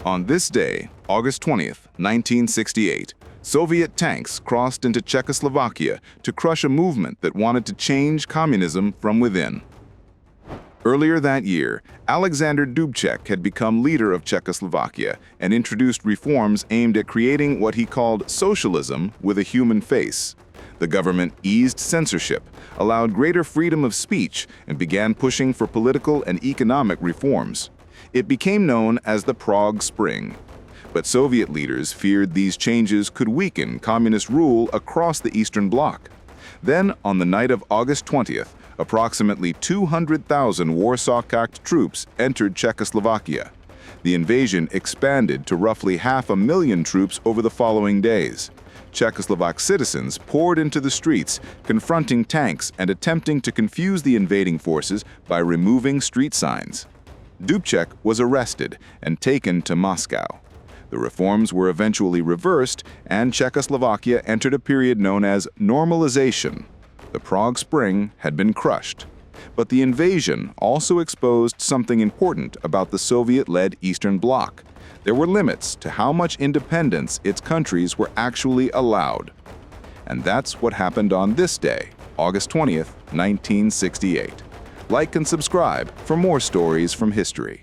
On this day, August 20th, 1968, Soviet tanks crossed into Czechoslovakia to crush a movement that wanted to change communism from within. Earlier that year, Alexander Dubček had become leader of Czechoslovakia and introduced reforms aimed at creating what he called socialism with a human face. The government eased censorship, allowed greater freedom of speech, and began pushing for political and economic reforms. It became known as the Prague Spring. But Soviet leaders feared these changes could weaken communist rule across the Eastern Bloc. Then, on the night of August 20th, approximately 200,000 Warsaw Pact troops entered Czechoslovakia. The invasion expanded to roughly 500,000 troops over the following days. Czechoslovak citizens poured into the streets, confronting tanks and attempting to confuse the invading forces by removing street signs. Dubček was arrested and taken to Moscow. The reforms were eventually reversed, and Czechoslovakia entered a period known as normalization. The Prague Spring had been crushed. But the invasion also exposed something important about the Soviet-led Eastern Bloc. There were limits to how much independence its countries were actually allowed. And that's what happened on this day, August 20th, 1968. Like and subscribe for more stories from history.